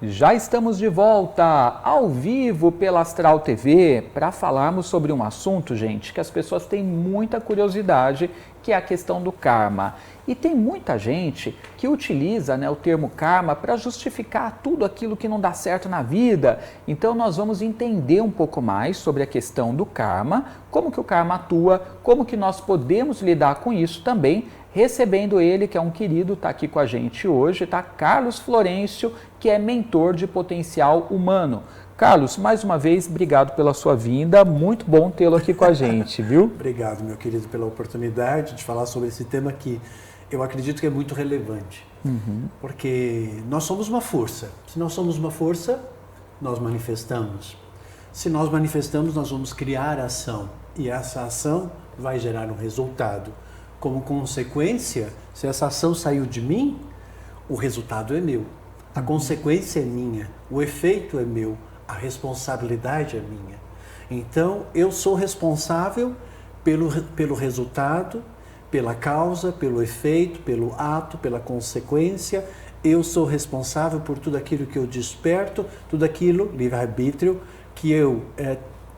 Já estamos de volta ao vivo pela Astral TV para falarmos sobre um assunto, gente, que as pessoas têm muita curiosidade, que é a questão do karma. E tem muita gente que utiliza, o termo karma para justificar tudo aquilo que não dá certo na vida. Então nós vamos entender um pouco mais sobre a questão do karma, como que o karma atua, como que nós podemos lidar com isso também, recebendo ele, que é um querido, está aqui com a gente hoje, tá? Carlos Florencio, que é mentor de potencial humano. Carlos, mais uma vez, obrigado pela sua vinda, muito bom tê-lo aqui com a gente, viu? Obrigado, meu querido, pela oportunidade de falar sobre esse tema que eu acredito que é muito relevante, porque nós somos uma força. Se nós somos uma força, nós manifestamos. Se nós manifestamos, nós vamos criar ação, e essa ação vai gerar um resultado. Como consequência, se essa ação saiu de mim, o resultado é meu. A consequência é minha, o efeito é meu, a responsabilidade é minha. Então, eu sou responsável pelo resultado, pela causa, pelo efeito, pelo ato, pela consequência. Eu sou responsável por tudo aquilo que eu desperto, tudo aquilo, livre-arbítrio, que eu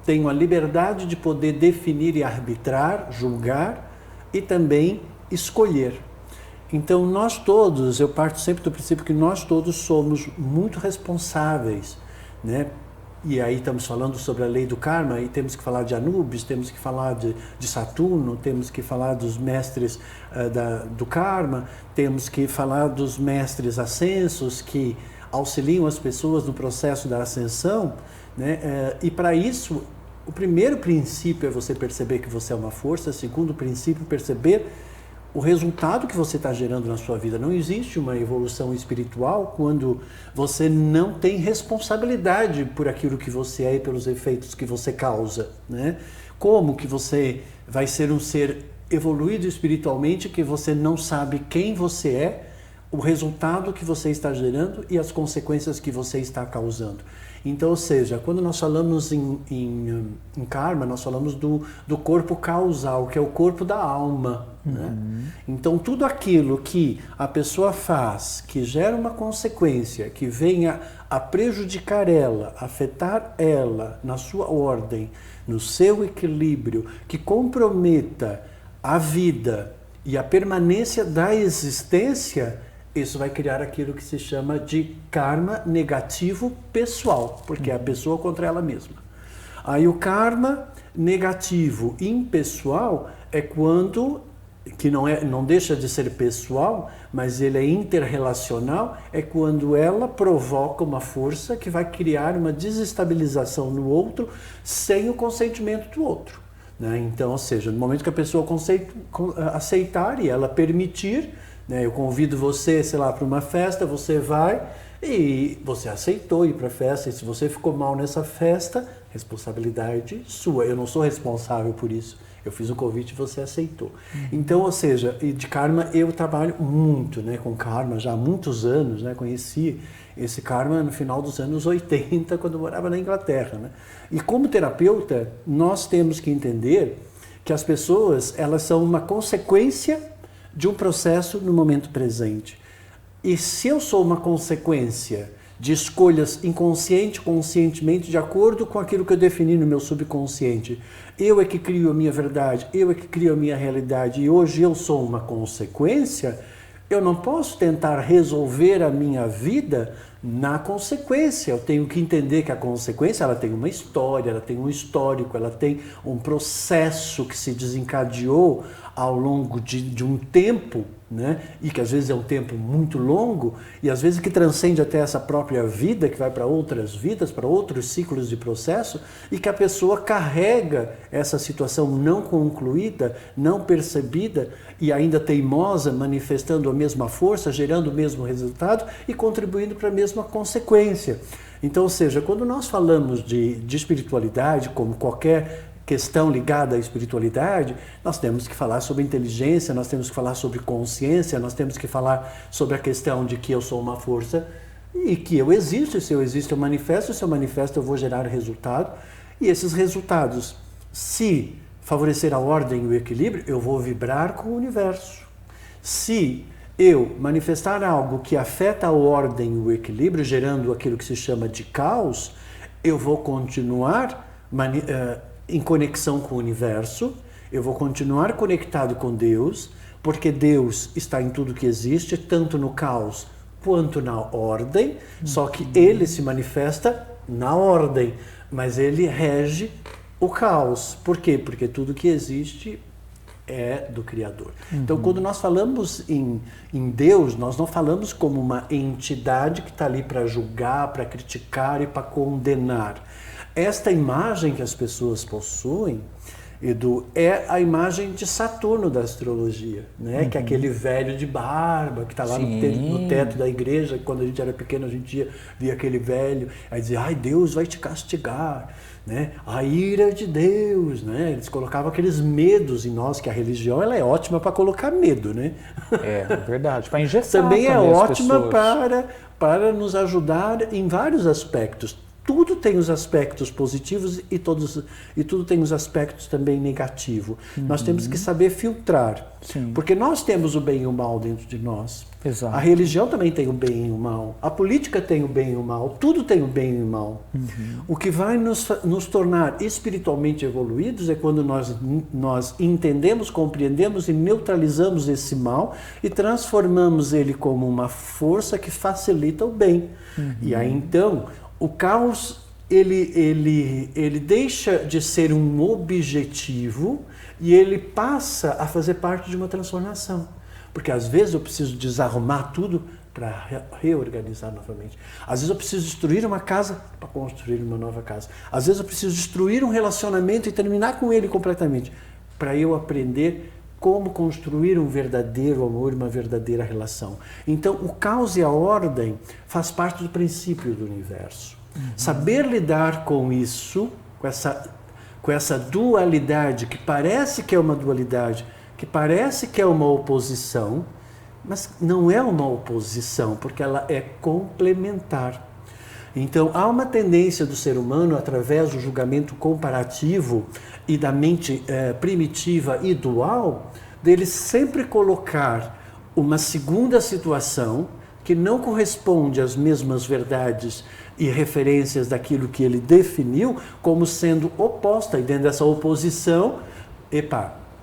tenho a liberdade de poder definir e arbitrar, julgar, e também escolher. Então nós todos, eu parto sempre do princípio que nós todos somos muito responsáveis, né? E aí estamos falando sobre a lei do karma, e temos que falar de Anubis, temos que falar de Saturno, temos que falar dos mestres do karma, temos que falar dos mestres ascensos que auxiliam as pessoas no processo da ascensão, né? E para isso, o primeiro princípio é você perceber que você é uma força. O segundo princípio, perceber o resultado que você está gerando na sua vida. Não existe uma evolução espiritual quando você não tem responsabilidade por aquilo que você é e pelos efeitos que você causa, né? Como que você vai ser um ser evoluído espiritualmente que você não sabe quem você é, o resultado que você está gerando e as consequências que você está causando? Então, ou seja, quando nós falamos em karma, nós falamos do corpo causal, que é o corpo da alma, né? Então, tudo aquilo que a pessoa faz, que gera uma consequência, que venha a prejudicar ela, afetar ela na sua ordem, no seu equilíbrio, que comprometa a vida e a permanência da existência, isso vai criar aquilo que se chama de karma negativo pessoal, porque é a pessoa contra ela mesma. Aí o karma negativo impessoal é quando, que não deixa de ser pessoal, mas ele é interrelacional, é quando ela provoca uma força que vai criar uma desestabilização no outro sem o consentimento do outro, né? Então, ou seja, no momento que a pessoa aceitar e ela permitir, né, eu convido você, sei lá, para uma festa, você vai e você aceitou ir para a festa, e se você ficou mal nessa festa, responsabilidade sua, eu não sou responsável por isso, eu fiz o convite e você aceitou. Então, ou seja, de karma eu trabalho muito, né, com karma já há muitos anos, né, conheci esse karma no final dos anos 80, quando eu morava na Inglaterra, né? E como terapeuta, nós temos que entender que as pessoas, elas são uma consequência de um processo no momento presente. E se eu sou uma consequência de escolhas inconsciente, conscientemente, de acordo com aquilo que eu defini no meu subconsciente, eu é que crio a minha verdade, eu é que crio a minha realidade, e hoje eu sou uma consequência, eu não posso tentar resolver a minha vida na consequência. Eu tenho que entender que a consequência, ela tem uma história, ela tem um histórico, ela tem um processo que se desencadeou ao longo de um tempo, né? E que às vezes é um tempo muito longo, e às vezes que transcende até essa própria vida, que vai para outras vidas, para outros ciclos de processo, e que a pessoa carrega essa situação não concluída, não percebida, e ainda teimosa, manifestando a mesma força, gerando o mesmo resultado e contribuindo para a mesma consequência. Então, ou seja, quando nós falamos de espiritualidade, como qualquer questão ligada à espiritualidade, nós temos que falar sobre inteligência, nós temos que falar sobre consciência, nós temos que falar sobre a questão de que eu sou uma força e que eu existo, e se eu existo eu manifesto, e se eu manifesto eu vou gerar resultado, e esses resultados, se favorecer a ordem e o equilíbrio, eu vou vibrar com o universo. Se eu manifestar algo que afeta a ordem e o equilíbrio, gerando aquilo que se chama de caos, eu vou continuar em conexão com o universo, eu vou continuar conectado com Deus, porque Deus está em tudo que existe, tanto no caos quanto na ordem, só que ele se manifesta na ordem, mas ele rege o caos. Por quê? Porque tudo que existe é do Criador. Então, quando nós falamos em Deus, nós não falamos como uma entidade que está ali para julgar, para criticar e para condenar. Esta imagem que as pessoas possuem, Edu, é a imagem de Saturno da astrologia, né? Que é aquele velho de barba que está lá no teto da igreja. Quando a gente era pequeno, a gente via aquele velho, aí dizia, ai, Deus vai te castigar, né? A ira de Deus, né? Eles colocavam aqueles medos em nós, que a religião ela é ótima para colocar medo, né? É verdade, para engessar também é ótima pessoas. para nos ajudar em vários aspectos. Tudo tem os aspectos positivos e tudo tem os aspectos também negativos. Nós temos que saber filtrar. Sim. Porque nós temos o bem e o mal dentro de nós. Exato. A religião também tem o bem e o mal. A política tem o bem e o mal. Tudo tem o bem e o mal. O que vai nos tornar espiritualmente evoluídos é quando nós entendemos, compreendemos e neutralizamos esse mal e transformamos ele como uma força que facilita o bem. E aí então o caos, ele deixa de ser um objetivo e ele passa a fazer parte de uma transformação. Porque às vezes eu preciso desarrumar tudo para reorganizar novamente. Às vezes eu preciso destruir uma casa para construir uma nova casa. Às vezes eu preciso destruir um relacionamento e terminar com ele completamente, para eu aprender como construir um verdadeiro amor e uma verdadeira relação. Então, o caos e a ordem faz parte do princípio do universo. Saber lidar com isso, com essa dualidade, que parece que é uma dualidade, que parece que é uma oposição, mas não é uma oposição, porque ela é complementar. Então, há uma tendência do ser humano, através do julgamento comparativo e da mente primitiva e dual, dele sempre colocar uma segunda situação que não corresponde às mesmas verdades e referências daquilo que ele definiu como sendo oposta. E dentro dessa oposição,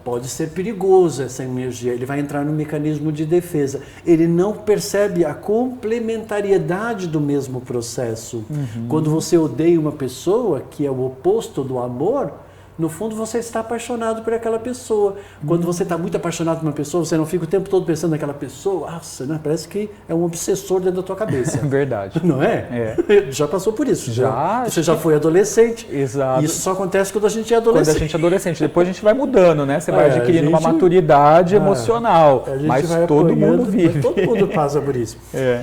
pode ser perigoso essa energia, ele vai entrar no mecanismo de defesa. Ele não percebe a complementariedade do mesmo processo. Quando você odeia uma pessoa, que é o oposto do amor, no fundo você está apaixonado por aquela pessoa. Quando você está muito apaixonado por uma pessoa, você não fica o tempo todo pensando naquela pessoa. Nossa, né? Parece que é um obsessor dentro da tua cabeça. Verdade. Não é? Já passou por isso. Já. Você já foi adolescente. Exato. Isso só acontece quando a gente é adolescente. Quando a gente é adolescente. Depois a gente vai mudando, né? Você vai adquirindo uma maturidade emocional. Mas todo mundo vive. Todo mundo passa por isso.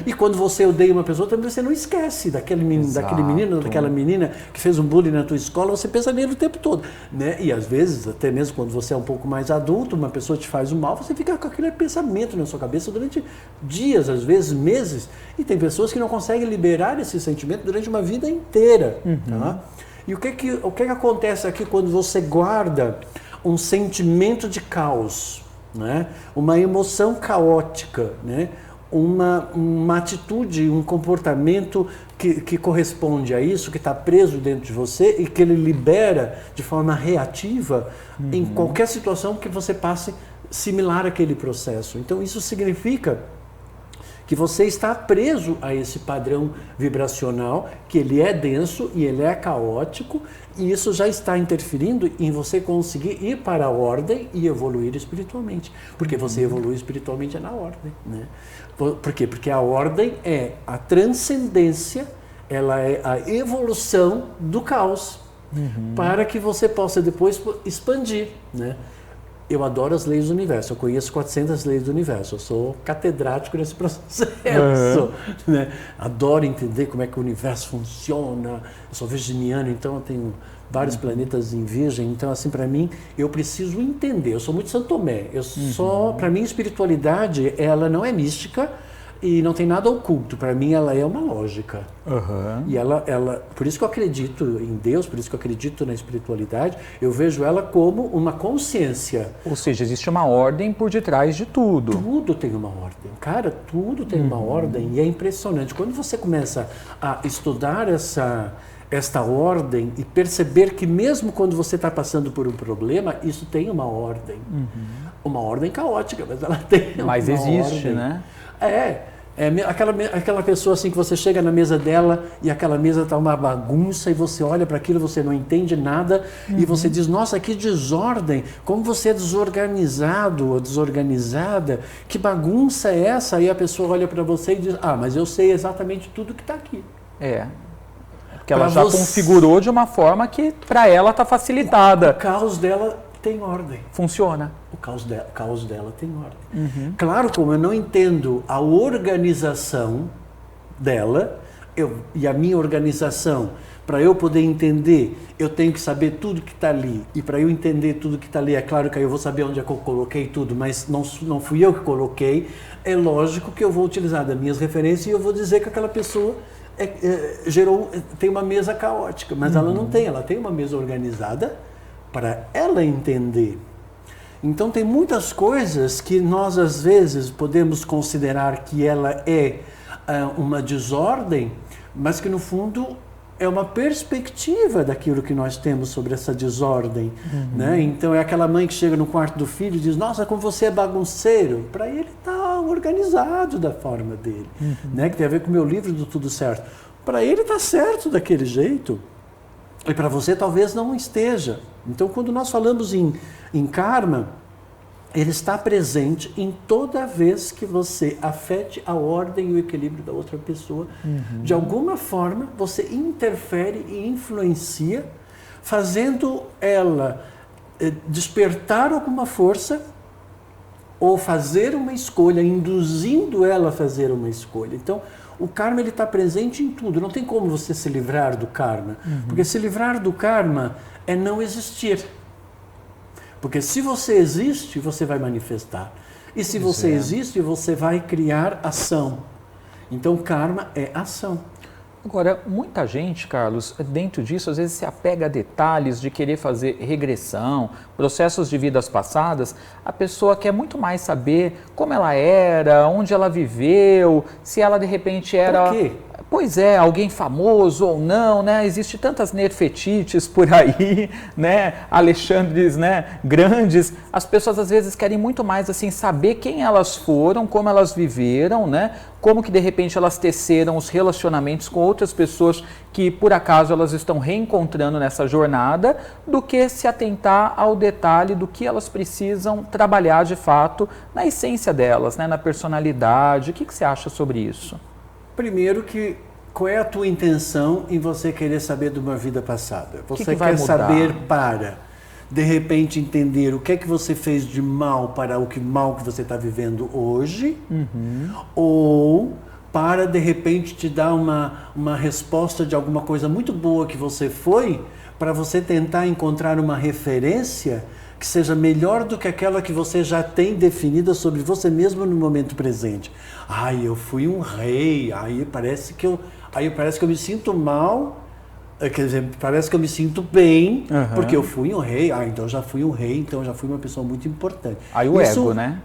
E quando você odeia uma pessoa, também você não esquece daquele menino, daquela menina que fez um bullying na tua escola, você pensa nele o tempo todo. Né? E às vezes, até mesmo quando você é um pouco mais adulto, uma pessoa te faz um mal, você fica com aquele pensamento na sua cabeça durante dias, às vezes meses. E tem pessoas que não conseguem liberar esse sentimento durante uma vida inteira. Tá? E o que acontece aqui quando você guarda um sentimento de caos, né? Uma emoção caótica, né? Uma atitude, um comportamento que corresponde a isso, que está preso dentro de você e que ele libera de forma reativa em qualquer situação que você passe similar àquele processo. Então isso significa que você está preso a esse padrão vibracional, que ele é denso e ele é caótico, e isso já está interferindo em você conseguir ir para a ordem e evoluir espiritualmente. Porque você evolui espiritualmente na ordem, né? Por quê? Porque a ordem é a transcendência, ela é a evolução do caos, para que você possa depois expandir, né? Eu adoro as leis do universo, eu conheço 400 leis do universo, eu sou catedrático nesse processo, né? Adoro entender como é que o universo funciona, eu sou virginiano, então eu tenho vários planetas em virgem, então assim, para mim, eu preciso entender, eu sou muito Santo Tomé, para mim, espiritualidade, ela não é mística, e não tem nada oculto, para mim ela é uma lógica. E ela, por isso que eu acredito em Deus, por isso que eu acredito na espiritualidade, eu vejo ela como uma consciência. Ou seja, existe uma ordem por detrás de tudo. Tudo tem uma ordem, cara, tudo tem uma ordem e é impressionante. Quando você começa a estudar esta ordem e perceber que mesmo quando você está passando por um problema, isso tem uma ordem. Uma ordem caótica, mas ela tem uma ordem. Mas existe, né? Aquela pessoa assim que você chega na mesa dela e aquela mesa está uma bagunça e você olha para aquilo, você não entende nada e você diz, nossa, que desordem, como você é desorganizado ou desorganizada, que bagunça é essa? Aí a pessoa olha para você e diz, mas eu sei exatamente tudo que está aqui. Porque ela já configurou de uma forma que para ela está facilitada. O caos dela tem ordem. Funciona. O caos dela tem ordem. Claro, como eu não entendo a organização dela, e a minha organização, para eu poder entender, eu tenho que saber tudo que está ali. E para eu entender tudo que está ali, é claro que aí eu vou saber onde é que eu coloquei tudo, mas não fui eu que coloquei. É lógico que eu vou utilizar das minhas referências e eu vou dizer que aquela pessoa tem uma mesa caótica, mas ela não tem, ela tem uma mesa organizada para ela entender. Então tem muitas coisas que nós às vezes podemos considerar que ela é uma desordem, mas que no fundo é uma perspectiva daquilo que nós temos sobre essa desordem, né? Então é aquela mãe que chega no quarto do filho e diz, nossa, como você é bagunceiro. Para ele está organizado da forma dele, né? Que tem a ver com o meu livro do Tudo Certo. Para ele está certo daquele jeito. E para você talvez não esteja. Então, quando nós falamos em karma, ele está presente em toda vez que você afete a ordem e o equilíbrio da outra pessoa. De alguma forma, você interfere e influencia, fazendo ela despertar alguma força ou fazer uma escolha, induzindo ela a fazer uma escolha. Então, o karma está presente em tudo. Não tem como você se livrar do karma. Porque se livrar do karma é não existir. Porque se você existe, você vai manifestar. E se você existe, você vai criar ação. Então, karma é ação. Agora, muita gente, Carlos, dentro disso, às vezes se apega a detalhes de querer fazer regressão, processos de vidas passadas. A pessoa quer muito mais saber como ela era, onde ela viveu, se ela de repente era... Por quê? Pois é, alguém famoso ou não, né? Existem tantas Nefertiti's por aí, né? Alexandres, né? Grandes. As pessoas às vezes querem muito mais assim saber quem elas foram, como elas viveram, né? Como que de repente elas teceram os relacionamentos com outras pessoas que por acaso elas estão reencontrando nessa jornada, do que se atentar ao detalhe do que elas precisam trabalhar de fato na essência delas, né? Na personalidade. O que você acha sobre isso? Primeiro qual é a tua intenção em você querer saber de uma vida passada? Você vai quer mudar? saber para, de repente, entender o que é que você fez de mal para o mal que você está vivendo hoje? Ou para, de repente, te dar uma resposta de alguma coisa muito boa que você foi, para você tentar encontrar uma referência que seja melhor do que aquela que você já tem definida sobre você mesmo no momento presente. Eu fui um rei, aí parece que eu me sinto mal, quer dizer, parece que eu me sinto bem, porque eu fui um rei, então eu já fui um rei, então eu já fui uma pessoa muito importante. Aí o ego, né?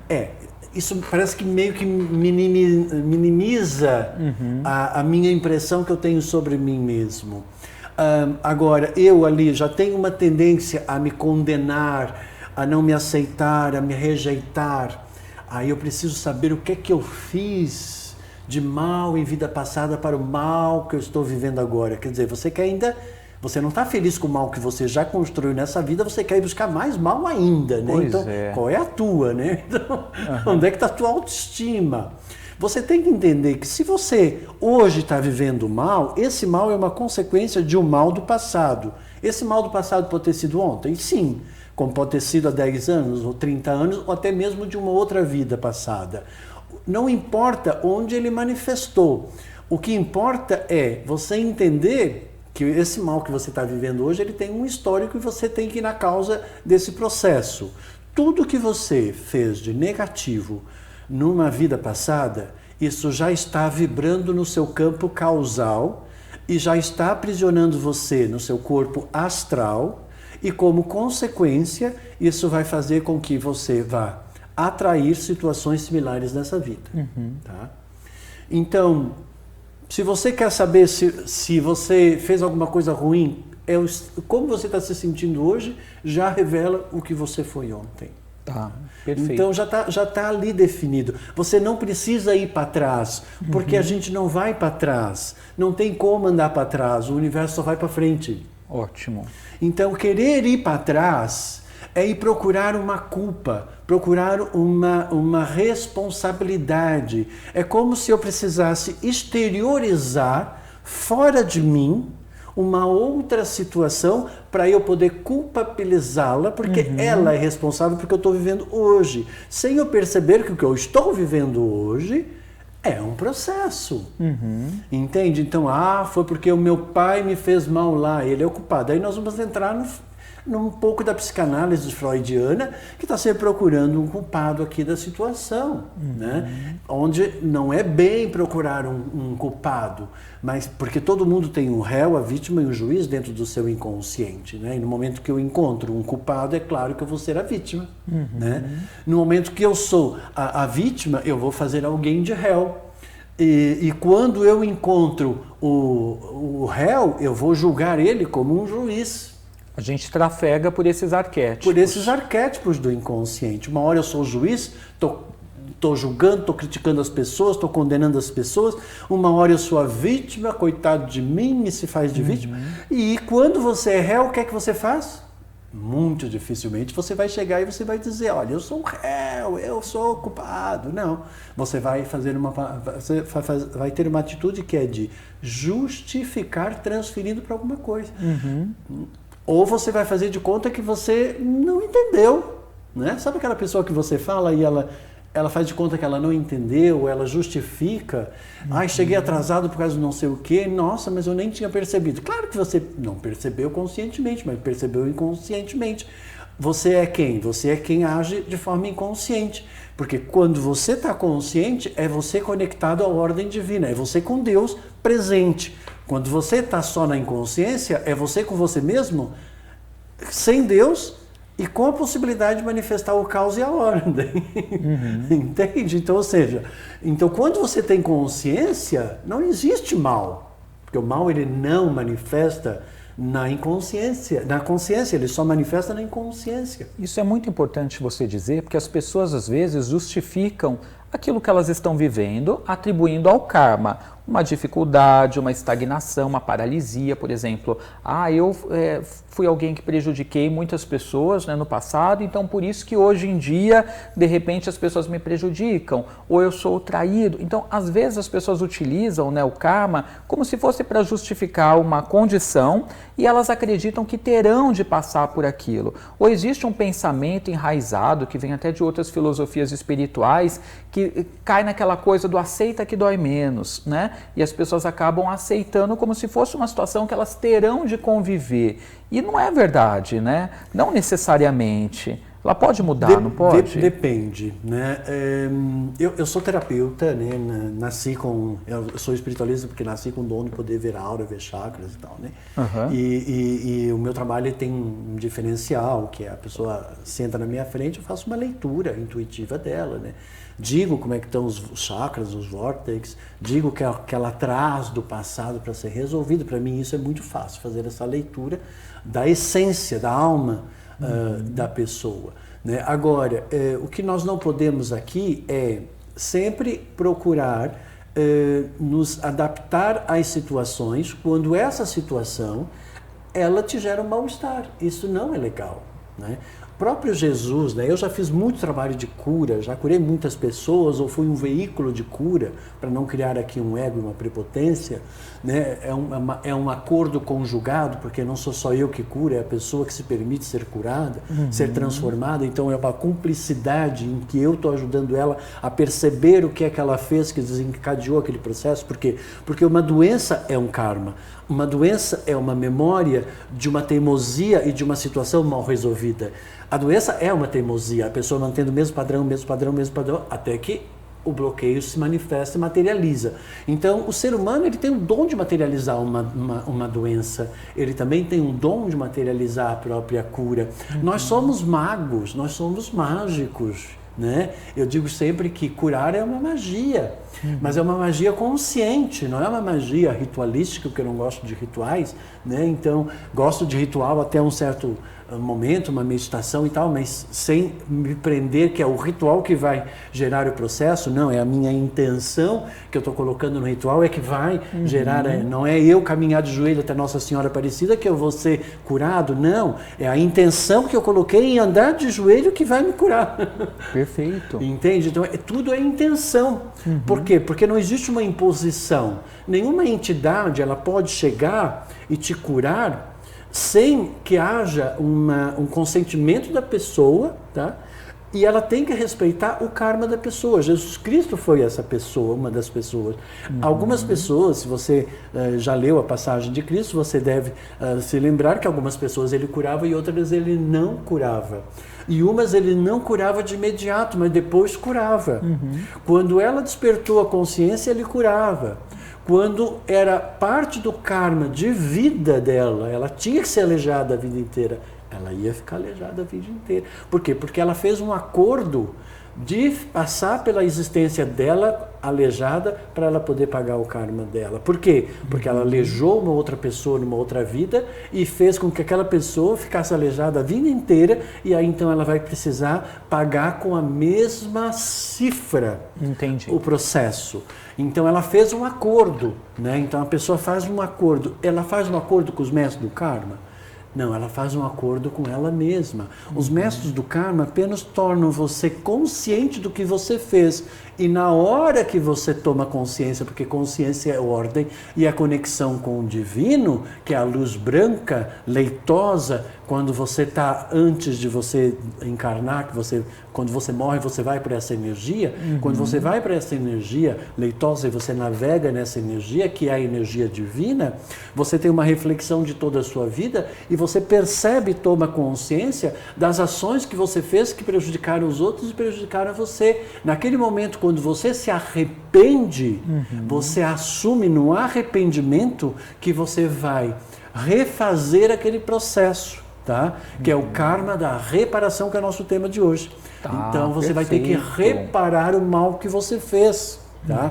Isso parece que meio que minimiza a minha impressão que eu tenho sobre mim mesmo. Agora, eu ali já tenho uma tendência a me condenar, a não me aceitar, a me rejeitar. Aí eu preciso saber o que é que eu fiz de mal em vida passada para o mal que eu estou vivendo agora. Quer dizer, você não está feliz com o mal que você já construiu nessa vida, você quer ir buscar mais mal ainda, né? Então, qual é a tua, né? Então, onde é que está a tua autoestima? Você tem que entender que se você hoje está vivendo mal, esse mal é uma consequência de um mal do passado. Esse mal do passado pode ter sido ontem? Sim. como pode ter sido há 10 anos, ou 30 anos, ou até mesmo de uma outra vida passada. Não importa onde ele manifestou. O que importa é você entender que esse mal que você está vivendo hoje, ele tem um histórico e você tem que ir na causa desse processo. Tudo que você fez de negativo numa vida passada, isso já está vibrando no seu campo causal e já está aprisionando você no seu corpo astral e, como consequência, isso vai fazer com que você vá atrair situações similares nessa vida. Tá? Então, se você quer saber se você fez alguma coisa ruim, como você está se sentindo hoje, já revela o que você foi ontem. Tá, perfeito. Então já tá ali definido. Você não precisa ir para trás, porque a gente não vai para trás. Não tem como andar para trás, o universo só vai para frente. Ótimo. Então, querer ir para trás é ir procurar uma culpa, procurar uma responsabilidade. É como se eu precisasse exteriorizar fora de mim uma outra situação para eu poder culpabilizá-la, porque ela é responsável porque eu estou vivendo hoje. Sem eu perceber que o que eu estou vivendo hoje é um processo. Entende? Então, foi porque o meu pai me fez mal lá, ele é o culpado. Aí nós vamos entrar num pouco da psicanálise freudiana, que está sempre procurando um culpado aqui da situação, né? Onde não é bem procurar um culpado, mas porque todo mundo tem um réu, a vítima e o juiz dentro do seu inconsciente, né? E no momento que eu encontro um culpado, é claro que eu vou ser a vítima, né? No momento que eu sou a vítima, eu vou fazer alguém de réu. E quando eu encontro o réu, eu vou julgar ele como um juiz. A gente trafega por esses arquétipos. Por esses arquétipos do inconsciente. Uma hora eu sou o juiz, estou julgando, estou criticando as pessoas, estou condenando as pessoas. Uma hora eu sou a vítima, coitado de mim, me se faz de vítima. E quando você é réu, o que é que você faz? Muito dificilmente você vai chegar e você vai dizer, olha, eu sou um réu, eu sou culpado. Não. Você vai vai ter uma atitude que é de justificar transferindo para alguma coisa. Ou você vai fazer de conta que você não entendeu, né? Sabe aquela pessoa que você fala e ela faz de conta que ela não entendeu, ela justifica. Cheguei atrasado por causa de não sei o quê. Nossa, mas eu nem tinha percebido. Claro que você não percebeu conscientemente, mas percebeu inconscientemente. Você é quem? Você é quem age de forma inconsciente. Porque quando você está consciente, é você conectado à ordem divina, é você com Deus presente. Quando você está só na inconsciência, é você com você mesmo, sem Deus e com a possibilidade de manifestar o caos e a ordem. Entende? Então, ou seja, quando você tem consciência, não existe mal. Porque o mal ele não manifesta na inconsciência, na consciência, ele só manifesta na inconsciência. Isso é muito importante você dizer, porque as pessoas às vezes justificam aquilo que elas estão vivendo, atribuindo ao karma uma dificuldade, uma estagnação, uma paralisia, por exemplo. Eu fui alguém que prejudiquei muitas pessoas, né, no passado, então por isso que hoje em dia, de repente, as pessoas me prejudicam, ou eu sou traído. Então, às vezes as pessoas utilizam, né, o karma como se fosse para justificar uma condição e elas acreditam que terão de passar por aquilo. Ou existe um pensamento enraizado, que vem até de outras filosofias espirituais, que cai naquela coisa do aceita que dói menos, né? E as pessoas acabam aceitando como se fosse uma situação que elas terão de conviver. E não é verdade, né? Não necessariamente. Ela pode mudar, não pode? Depende, né? Eu sou terapeuta, né? Eu sou espiritualista porque nasci com o dom de poder ver aura, ver chakras e tal, né? E o meu trabalho tem um diferencial, que é a pessoa senta na minha frente, eu faço uma leitura intuitiva dela, né? Digo como é que estão os chakras, os vórtices, digo o que ela traz do passado para ser resolvido. Para mim isso é muito fácil, fazer essa leitura da essência, da alma da pessoa, né? Agora, o que nós não podemos aqui é sempre procurar nos adaptar às situações quando essa situação ela te gera um mal-estar. Isso não é legal, né? próprio Jesus, né? Eu já fiz muito trabalho de cura, já curei muitas pessoas, ou fui um veículo de cura, para não criar aqui um ego e uma prepotência, né? É um acordo conjugado, porque não sou só eu que cura, é a pessoa que se permite ser curada, ser transformada, então é uma cumplicidade em que eu estou ajudando ela a perceber o que é que ela fez que desencadeou aquele processo. Por quê? Porque uma doença é um karma. Uma doença é uma memória de uma teimosia e de uma situação mal resolvida. A doença é uma teimosia, a pessoa mantendo o mesmo padrão, até que o bloqueio se manifesta e materializa. Então, o ser humano ele tem o dom de materializar uma doença, ele também tem um dom de materializar a própria cura. Nós somos magos, nós somos mágicos. Né? Eu digo sempre que curar é uma magia, mas é uma magia consciente, não é uma magia ritualística, porque eu não gosto de rituais, né? Então gosto de ritual até um certo momento, uma meditação e tal, mas sem me prender que é o ritual que vai gerar o processo. Não, é a minha intenção que eu estou colocando no ritual é que vai gerar, não é eu caminhar de joelho até Nossa Senhora Aparecida que eu vou ser curado, não, é a intenção que eu coloquei em andar de joelho que vai me curar. Perfeito. Entende? Então tudo é intenção. Por quê? Porque não existe uma imposição. Nenhuma entidade ela pode chegar e te curar sem que haja um consentimento da pessoa, tá? E ela tem que respeitar o karma da pessoa. Jesus Cristo foi essa pessoa, uma das pessoas. Algumas pessoas, se você já leu a passagem de Cristo, você deve se lembrar que algumas pessoas ele curava e outras ele não curava. E umas ele não curava de imediato, mas depois curava. Quando ela despertou a consciência, ele curava. Quando era parte do karma de vida dela, ela tinha que ser aleijada a vida inteira, ela ia ficar aleijada a vida inteira. Por quê? Porque ela fez um acordo de passar pela existência dela aleijada para ela poder pagar o karma dela. Por quê? Porque ela aleijou uma outra pessoa numa outra vida e fez com que aquela pessoa ficasse aleijada a vida inteira e aí então ela vai precisar pagar com a mesma cifra. Entendi. O processo. Então ela fez um acordo, né? Então a pessoa faz um acordo. Ela faz um acordo com os mestres do karma? Não, ela faz um acordo com ela mesma. Os mestres do karma apenas tornam você consciente do que você fez. E na hora que você toma consciência, porque consciência é ordem e a conexão com o divino, que é a luz branca, leitosa, quando você está antes de você encarnar, quando você morre, você vai para essa energia. Quando você vai para essa energia leitosa e você navega nessa energia, que é a energia divina, você tem uma reflexão de toda a sua vida e você percebe e toma consciência das ações que você fez que prejudicaram os outros e prejudicaram você. Naquele momento, quando você se arrepende, você assume no arrependimento que você vai refazer aquele processo. Tá? Que é o karma da reparação, que é o nosso tema de hoje. Tá, então você vai ter que perfeito. reparar o mal que você fez. Tá?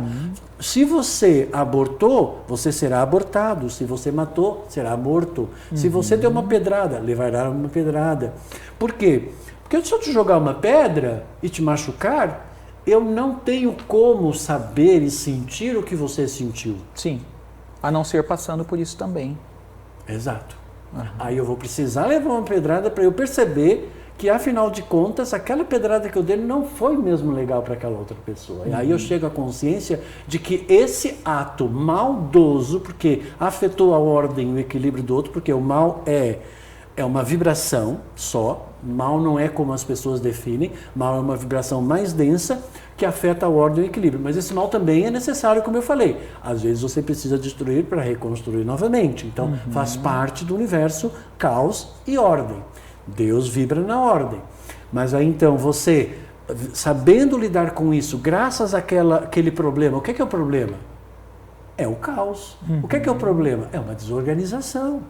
Se você abortou, você será abortado. Se você matou, será morto. Se você deu uma pedrada, levará uma pedrada. Por quê? Porque se eu te jogar uma pedra e te machucar, eu não tenho como saber e sentir o que você sentiu. Sim, a não ser passando por isso também. Exato. Aí eu vou precisar levar uma pedrada para eu perceber que, afinal de contas, aquela pedrada que eu dei não foi mesmo legal para aquela outra pessoa. E aí eu chego à consciência de que esse ato maldoso, porque afetou a ordem e o equilíbrio do outro, porque o mal é uma vibração só, mal não é como as pessoas definem, mal é uma vibração mais densa que afeta a ordem e o equilíbrio. Mas esse mal também é necessário, como eu falei. Às vezes você precisa destruir para reconstruir novamente. Então faz parte do universo caos e ordem. Deus vibra na ordem. Mas aí então você, sabendo lidar com isso, graças àquele problema, o que é o problema? É o caos. O que é o problema? É uma desorganização.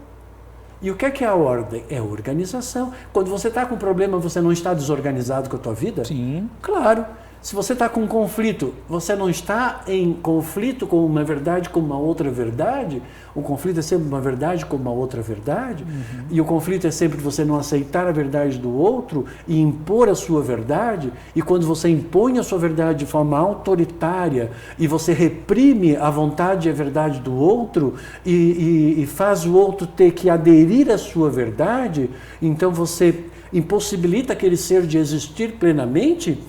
E o que é a ordem? É a organização. Quando você está com um problema, você não está desorganizado com a tua vida? Sim. Claro. Se você está com um conflito, você não está em conflito com uma verdade com uma outra verdade? O conflito é sempre uma verdade com uma outra verdade? E o conflito é sempre você não aceitar a verdade do outro e impor a sua verdade? E quando você impõe a sua verdade de forma autoritária e você reprime a vontade e a verdade do outro e faz o outro ter que aderir à sua verdade, então você impossibilita aquele ser de existir plenamente,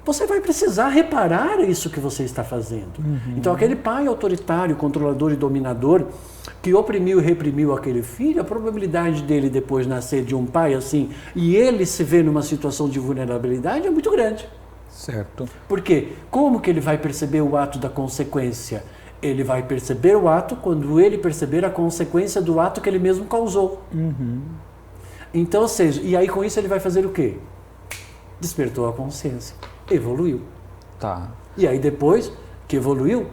você vai precisar reparar isso que você está fazendo. Então, aquele pai autoritário, controlador e dominador que oprimiu e reprimiu aquele filho, a probabilidade dele depois nascer de um pai assim e ele se ver numa situação de vulnerabilidade é muito grande. Certo. Por quê? Como que ele vai perceber o ato da consequência? Ele vai perceber o ato quando ele perceber a consequência do ato que ele mesmo causou. Então, ou seja, e aí com isso ele vai fazer o quê? Despertou a consciência. Evoluiu. Tá. E aí depois que evoluiu,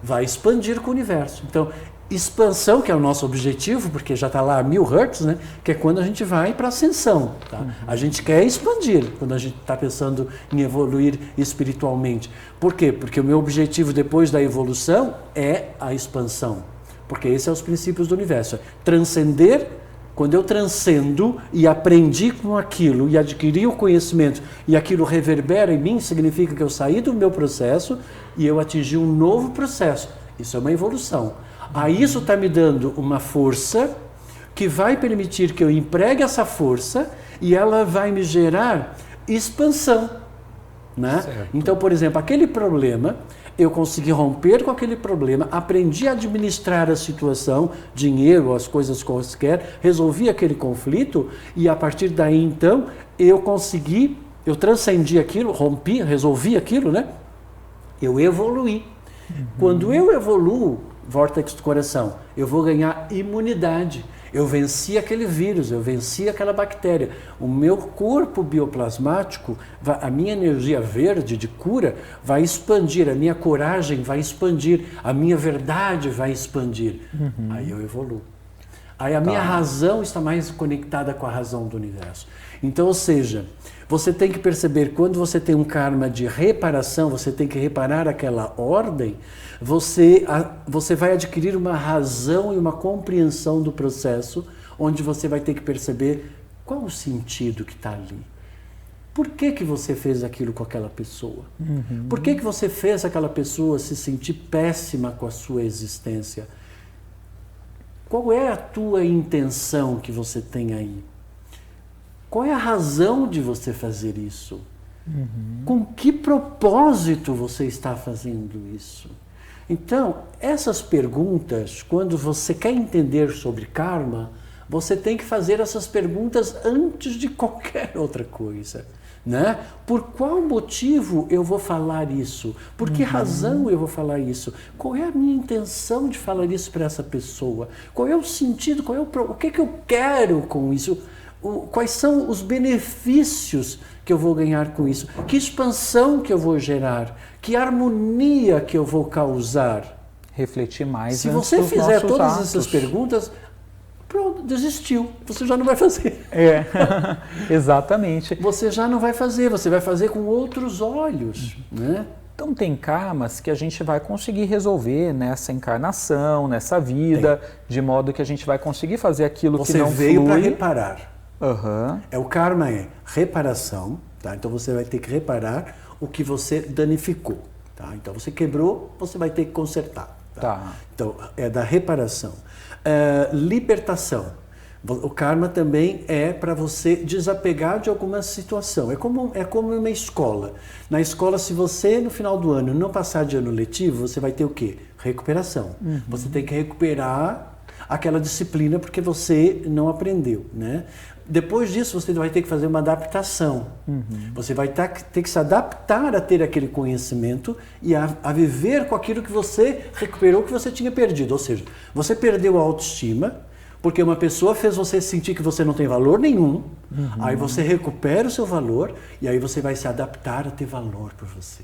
vai expandir com o universo. Então, expansão, que é o nosso objetivo, porque já está lá a 1000 Hz, né? Que é quando a gente vai para a ascensão. Tá? A gente quer expandir quando a gente está pensando em evoluir espiritualmente. Por quê? Porque o meu objetivo depois da evolução é a expansão. Porque esses são os princípios do universo. Transcender. Quando eu transcendo e aprendi com aquilo e adquiri o conhecimento e aquilo reverbera em mim, significa que eu saí do meu processo e eu atingi um novo processo. Isso é uma evolução. Aí isso está me dando uma força que vai permitir que eu empregue essa força e ela vai me gerar expansão. Né? Então, por exemplo, aquele problema, eu consegui romper com aquele problema, aprendi a administrar a situação, dinheiro, as coisas quaisquer, resolvi aquele conflito e a partir daí então eu transcendi aquilo, rompi, resolvi aquilo, né? Eu evoluí. Quando eu evoluo, vórtice do coração, eu vou ganhar imunidade. Eu venci aquele vírus, eu venci aquela bactéria. O meu corpo bioplasmático, a minha energia verde de cura vai expandir, a minha coragem vai expandir, a minha verdade vai expandir. Aí eu evoluo. Aí a minha razão está mais conectada com a razão do universo. Então, ou seja, você tem que perceber, quando você tem um karma de reparação, você tem que reparar aquela ordem, você vai adquirir uma razão e uma compreensão do processo, onde você vai ter que perceber qual o sentido que está ali. Por que que você fez aquilo com aquela pessoa? Por que que você fez aquela pessoa se sentir péssima com a sua existência? Qual é a tua intenção que você tem aí? Qual é a razão de você fazer isso? Com que propósito você está fazendo isso? Então, essas perguntas, quando você quer entender sobre karma, você tem que fazer essas perguntas antes de qualquer outra coisa. Né? Por qual motivo eu vou falar isso? Por que razão eu vou falar isso? Qual é a minha intenção de falar isso para essa pessoa? Qual é o sentido? O que eu quero com isso? Quais são os benefícios que eu vou ganhar com isso? Que expansão que eu vou gerar? Que harmonia que eu vou causar? Refletir mais. Se você fizer todas essas perguntas, pronto, desistiu. Você já não vai fazer. Exatamente. Você já não vai fazer, você vai fazer com outros olhos, né? Então tem karmas que a gente vai conseguir resolver nessa encarnação, nessa vida, de modo que a gente vai conseguir fazer aquilo que não flui. Você veio para reparar. Uhum. O karma é reparação, tá? Então você vai ter que reparar o que você danificou, tá? Então você quebrou, você vai ter que consertar. Tá? Então é da reparação. Libertação. O karma também é para você desapegar de alguma situação. É como uma escola. Na escola, se você no final do ano não passar de ano letivo, você vai ter o quê? Recuperação. Você tem que recuperar aquela disciplina porque você não aprendeu, né? Depois disso, você vai ter que fazer uma adaptação. Você vai ter que se adaptar a ter aquele conhecimento e a viver com aquilo que você recuperou, que você tinha perdido. Ou seja, você perdeu a autoestima, porque uma pessoa fez você sentir que você não tem valor nenhum. Aí você recupera o seu valor e aí você vai se adaptar a ter valor por você.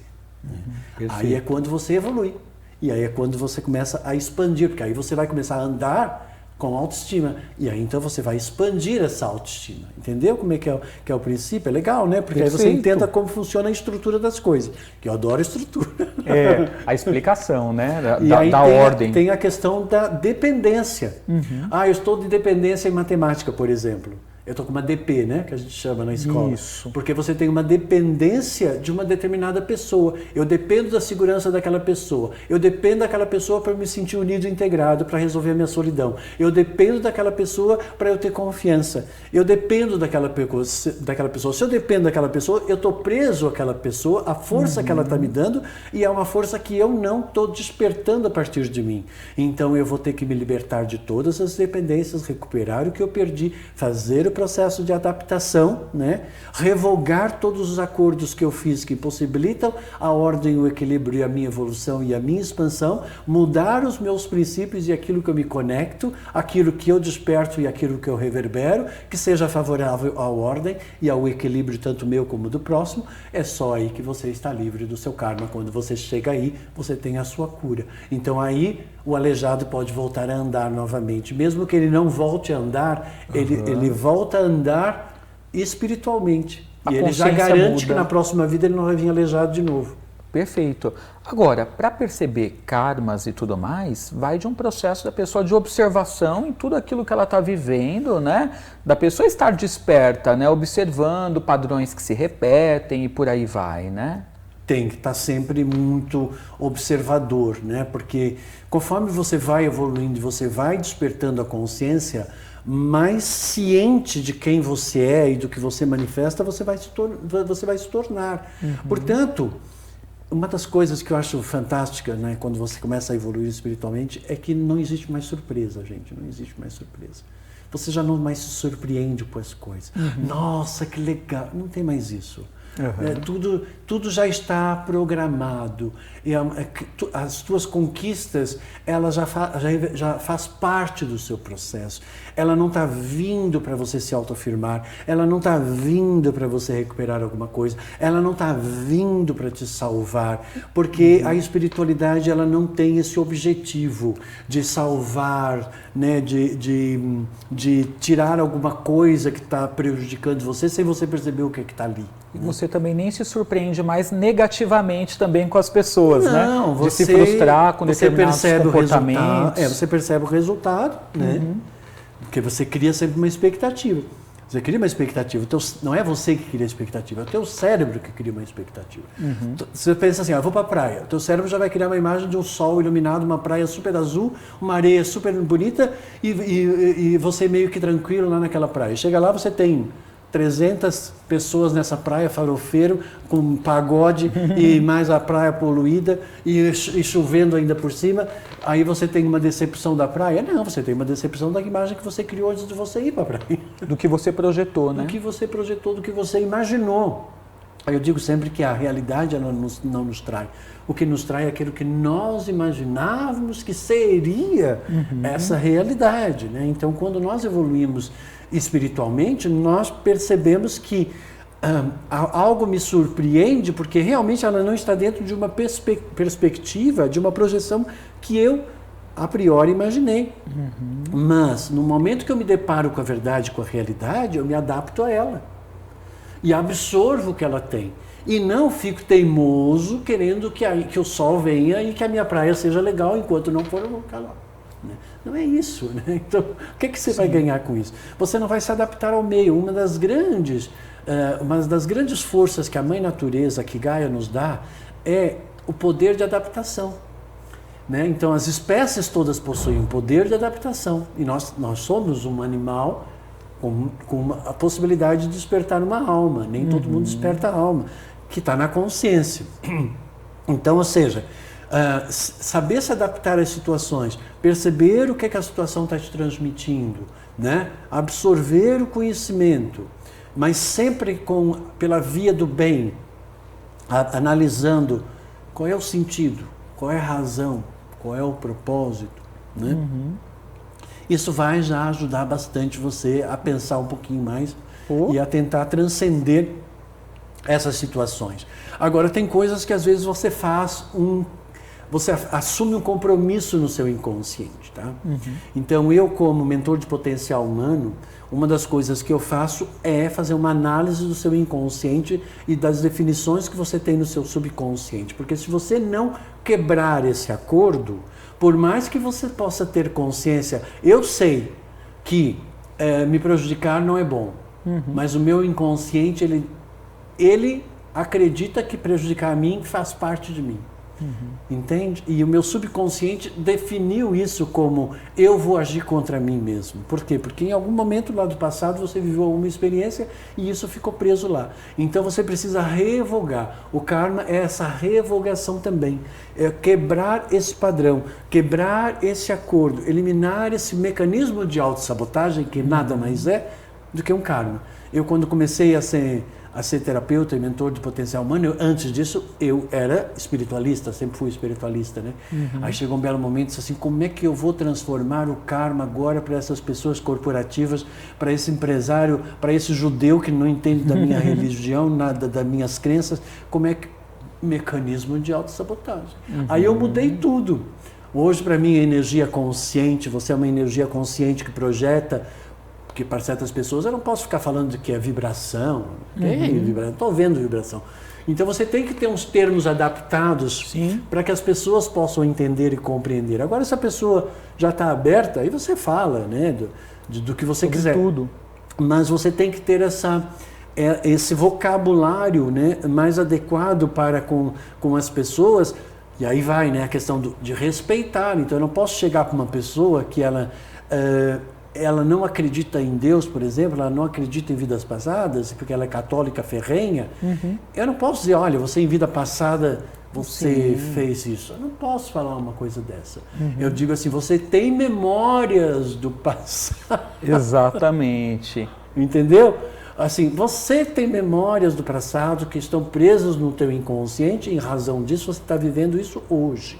Aí é quando você evolui. E aí é quando você começa a expandir, porque aí você vai começar a andar com autoestima. E aí então você vai expandir essa autoestima. Entendeu como é que é o princípio? É legal, né? Porque aí você entenda como funciona a estrutura das coisas. Que eu adoro estrutura. A explicação, né? Da ordem. Tem a questão da dependência. Eu estou de dependência em matemática, por exemplo. Eu estou com uma DP, né? Que a gente chama na escola. Isso. Porque você tem uma dependência de uma determinada pessoa. Eu dependo da segurança daquela pessoa. Eu dependo daquela pessoa para me sentir unido e integrado, para resolver a minha solidão. Eu dependo daquela pessoa para eu ter confiança. Eu dependo daquela pessoa. Se eu dependo daquela pessoa, eu estou preso àquela pessoa, à força que ela está me dando, e é uma força que eu não estou despertando a partir de mim. Então eu vou ter que me libertar de todas as dependências, recuperar o que eu perdi, fazer o processo de adaptação, né? Revogar todos os acordos que eu fiz que possibilitam a ordem, o equilíbrio e a minha evolução e a minha expansão, mudar os meus princípios e aquilo que eu me conecto, aquilo que eu desperto e aquilo que eu reverbero, que seja favorável à ordem e ao equilíbrio tanto meu como do próximo. É só aí que você está livre do seu karma. Quando você chega aí, você tem a sua cura. Então aí o aleijado pode voltar a andar novamente. Mesmo que ele não volte a andar, ele volta a andar espiritualmente. E ele já garante que na próxima vida ele não vai vir aleijado de novo. Perfeito. Agora, para perceber karmas e tudo mais, vai de um processo da pessoa de observação em tudo aquilo que ela está vivendo, né? Da pessoa estar desperta, né? Observando padrões que se repetem e por aí vai, né? Tem que estar sempre muito observador, né? Porque conforme você vai evoluindo, você vai despertando a consciência, mais ciente de quem você é e do que você manifesta, você vai se tornar. Portanto, uma das coisas que eu acho fantástica, né, quando você começa a evoluir espiritualmente, é que não existe mais surpresa, gente. Não existe mais surpresa. Você já não mais se surpreende com as coisas. Nossa, que legal. Não tem mais isso. Tudo já está programado. E as tuas conquistas, ela já faz parte do seu processo. Ela não está vindo para você se autoafirmar, ela não está vindo para você recuperar alguma coisa, ela não está vindo para te salvar, porque a espiritualidade ela não tem esse objetivo de salvar, né, de tirar alguma coisa que está prejudicando você sem você perceber o que está ali. E você também nem se surpreende mais negativamente também com as pessoas, não, né? De se frustrar com determinados comportamentos. Você percebe o resultado, né? Porque você cria sempre uma expectativa. Você cria uma expectativa. Não é você que cria a expectativa, é o teu cérebro que cria uma expectativa. Você pensa assim, eu vou para a praia. O teu cérebro já vai criar uma imagem de um sol iluminado, uma praia super azul, uma areia super bonita e você meio que tranquilo lá naquela praia. Chega lá, você tem 300 pessoas nessa praia, farofeiro, com pagode e mais a praia poluída e chovendo ainda por cima. Aí você tem uma decepção da praia? Não, você tem uma decepção da imagem que você criou antes de você ir para a praia. Do que você projetou, né? Do que você projetou, do que você imaginou. Eu digo sempre que a realidade ela não nos trai. O que nos trai é aquilo que nós imaginávamos que seria essa realidade, né? Então, quando nós evoluímos espiritualmente, nós percebemos que algo me surpreende porque realmente ela não está dentro de uma perspectiva, de uma projeção que eu a priori imaginei. Mas no momento que eu me deparo com a verdade, com a realidade, eu me adapto a ela e absorvo o que ela tem. E não fico teimoso querendo que o sol venha e que a minha praia seja legal, enquanto não for eu vou ficar lá. Não é isso, né? Então, o que você vai ganhar com isso? Você não vai se adaptar ao meio. Uma das grandes forças que a Mãe Natureza, que Gaia nos dá, é o poder de adaptação. Né? Então, as espécies todas possuem um poder de adaptação. E nós somos um animal com a possibilidade de despertar uma alma. Nem todo mundo desperta a alma, que está na consciência. Então, ou seja, saber se adaptar às situações, perceber o que a situação está te transmitindo, né? Absorver o conhecimento, mas sempre pela via do bem, analisando qual é o sentido, qual é a razão, qual é o propósito, né? Isso vai já ajudar bastante você a pensar um pouquinho mais e a tentar transcender essas situações. Agora, tem coisas que às vezes você assume um compromisso no seu inconsciente, tá? Então, eu como mentor de potencial humano, uma das coisas que eu faço é fazer uma análise do seu inconsciente e das definições que você tem no seu subconsciente. Porque se você não quebrar esse acordo, por mais que você possa ter consciência, eu sei que me prejudicar não é bom. Mas o meu inconsciente, ele acredita que prejudicar a mim faz parte de mim. Entende? E o meu subconsciente definiu isso como eu vou agir contra mim mesmo. Por quê? Porque em algum momento lá do passado você viveu alguma experiência e isso ficou preso lá. Então você precisa revogar. O karma é essa revogação também. É quebrar esse padrão, quebrar esse acordo, eliminar esse mecanismo de autossabotagem, que nada mais é do que um karma. Eu, quando comecei a ser terapeuta e mentor de potencial humano, antes disso eu era espiritualista, sempre fui espiritualista, né? Aí chegou um belo momento e disse assim, como é que eu vou transformar o karma agora para essas pessoas corporativas, para esse empresário, para esse judeu que não entende da minha religião, nada das minhas crenças, como é que... Mecanismo de autossabotagem. Aí eu mudei tudo. Hoje, para mim, a energia consciente, você é uma energia consciente que projeta, porque para certas pessoas eu não posso ficar falando de que é vibração. Vibração? Estou vendo vibração. Então você tem que ter uns termos adaptados para que as pessoas possam entender e compreender. Agora, se a pessoa já está aberta, aí você fala, né, do que você quiser. Tudo. Mas você tem que ter esse vocabulário, né, mais adequado para com as pessoas. E aí vai, né, a questão de respeitar. Então eu não posso chegar para uma pessoa que ela não acredita em Deus, por exemplo, ela não acredita em vidas passadas, porque ela é católica ferrenha. Eu não posso dizer, olha, você em vida passada, você fez isso. Eu não posso falar uma coisa dessa. Eu digo assim, você tem memórias do passado. Exatamente. Entendeu? Assim, você tem memórias do passado que estão presas no teu inconsciente, e em razão disso você está vivendo isso hoje.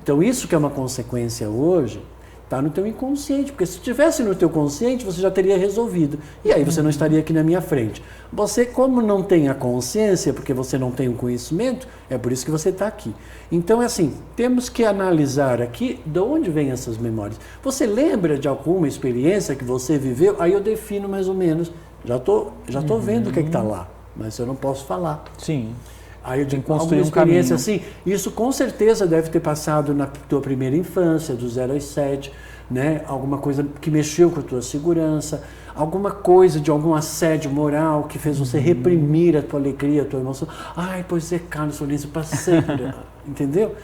Então isso que é uma consequência hoje, está no teu inconsciente, porque se estivesse no teu consciente, você já teria resolvido. E aí você não estaria aqui na minha frente. Você, como não tem a consciência, porque você não tem o conhecimento, é por isso que você está aqui. Então, é assim, temos que analisar aqui de onde vêm essas memórias. Você lembra de alguma experiência que você viveu? Aí eu defino mais ou menos. Já tô vendo o que está lá, mas eu não posso falar. Sim. Aí eu digo, alguma experiência assim, isso com certeza deve ter passado na tua primeira infância, do 0 aos 7, né? Alguma coisa que mexeu com a tua segurança, alguma coisa de algum assédio moral que fez você reprimir a tua alegria, a tua emoção. Ai, pois é, Carlos Florencio, passei por... Entendeu?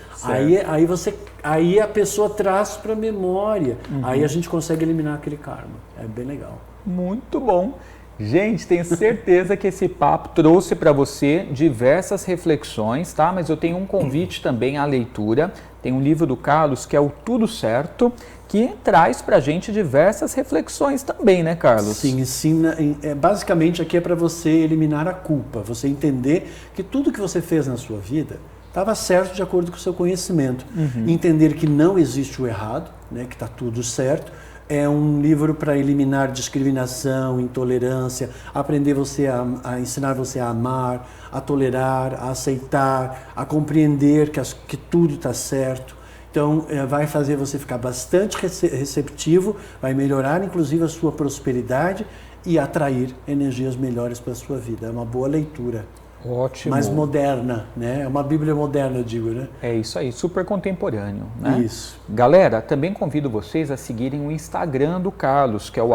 Aí a pessoa traz para a memória, aí a gente consegue eliminar aquele karma. É bem legal. Muito bom. Gente, tenho certeza que esse papo trouxe para você diversas reflexões, tá? Mas eu tenho um convite também à leitura. Tem um livro do Carlos que é o Tudo Certo, que traz para a gente diversas reflexões também, né, Carlos? Sim, ensina. Basicamente aqui é para você eliminar a culpa, você entender que tudo que você fez na sua vida estava certo de acordo com o seu conhecimento. Entender que não existe o errado, né, que está tudo certo. É um livro para eliminar discriminação, intolerância, aprender você a ensinar você a amar, a tolerar, a aceitar, a compreender que tudo está certo. Então, vai fazer você ficar bastante receptivo, vai melhorar inclusive a sua prosperidade e atrair energias melhores para a sua vida. É uma boa leitura. Ótimo. Mais moderna, né? É uma Bíblia moderna, eu digo, né? É isso aí, super contemporâneo, né? Isso. Galera, também convido vocês a seguirem o Instagram do Carlos, que é o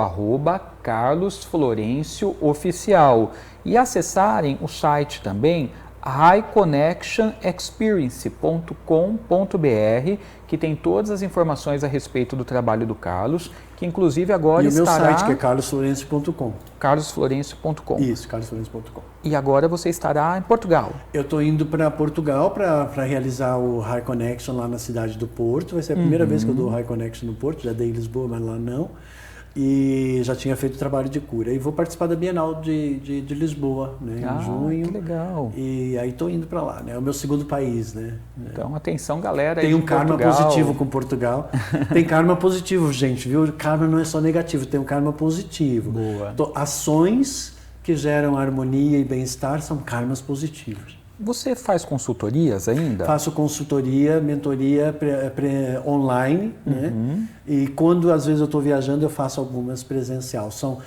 @CarlosFlorencioOficial, e acessarem o site também, highconnectionexperience.com.br, que tem todas as informações a respeito do trabalho do Carlos, que inclusive agora estará... E o meu site, que é carlosflorencio.com. carlosflorencio.com. Isso, carlosflorencio.com. E agora você estará em Portugal. Eu estou indo para Portugal para realizar o High Connection lá na cidade do Porto. Vai ser a primeira vez que eu dou o High Connection no Porto. Já dei em Lisboa, mas lá não. E já tinha feito trabalho de cura. E vou participar da Bienal de Lisboa, né, em junho. Que legal. E aí estou indo para lá, né? É o meu segundo país, né? Então, atenção, galera. Tem um karma positivo com Portugal. Tem karma positivo, gente, viu? Karma não é só negativo, tem um karma positivo. Boa. Então, ações que geram harmonia e bem-estar são karmas positivos. Você faz consultorias ainda? Faço consultoria, mentoria online, né? E quando às vezes eu estou viajando, eu faço algumas presencial. São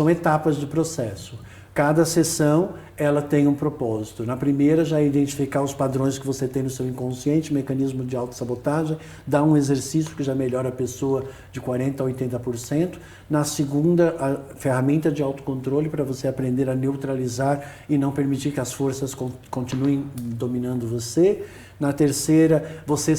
etapas do processo. Cada sessão, ela tem um propósito. Na primeira, já identificar os padrões que você tem no seu inconsciente, mecanismo de autossabotagem, dar um exercício que já melhora a pessoa de 40% a 80%. Na segunda, a ferramenta de autocontrole para você aprender a neutralizar e não permitir que as forças continuem dominando você. Na terceira, você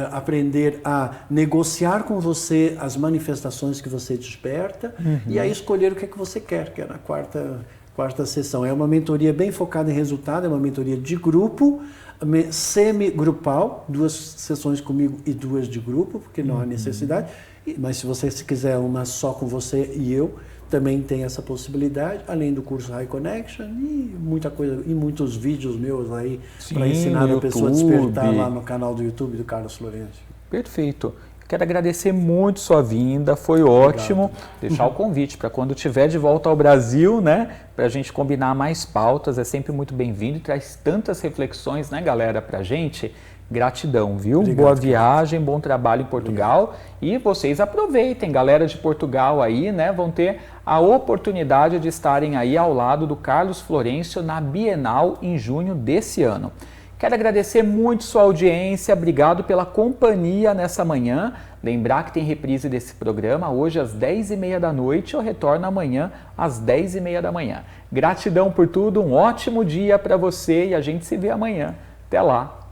aprender a negociar com você as manifestações que você desperta e aí escolher o que é que você quer, que é na quarta sessão. É uma mentoria bem focada em resultado, é uma mentoria de grupo, semi-grupal, 2 sessões comigo e 2 de grupo, porque não há necessidade. Mas se você quiser uma só com você e eu, também tem essa possibilidade, além do curso High Connection e muita coisa, e muitos vídeos meus aí para ensinar a pessoa a despertar lá no canal do YouTube do Carlos Florencio. Perfeito. Quero agradecer muito sua vinda, foi ótimo. Obrigado. Deixar o convite para quando estiver de volta ao Brasil, né? Para a gente combinar mais pautas, é sempre muito bem-vindo e traz tantas reflexões, né, galera, para a gente. Gratidão, viu? Obrigado, boa viagem, bom trabalho em Portugal. Obrigado. E vocês aproveitem, galera de Portugal aí, né? Vão ter a oportunidade de estarem aí ao lado do Carlos Florencio na Bienal em junho desse ano. Quero agradecer muito sua audiência, obrigado pela companhia nessa manhã. Lembrar que tem reprise desse programa hoje às 10h30 da noite, eu retorno amanhã às 10h30 da manhã. Gratidão por tudo, um ótimo dia para você e a gente se vê amanhã. Até lá!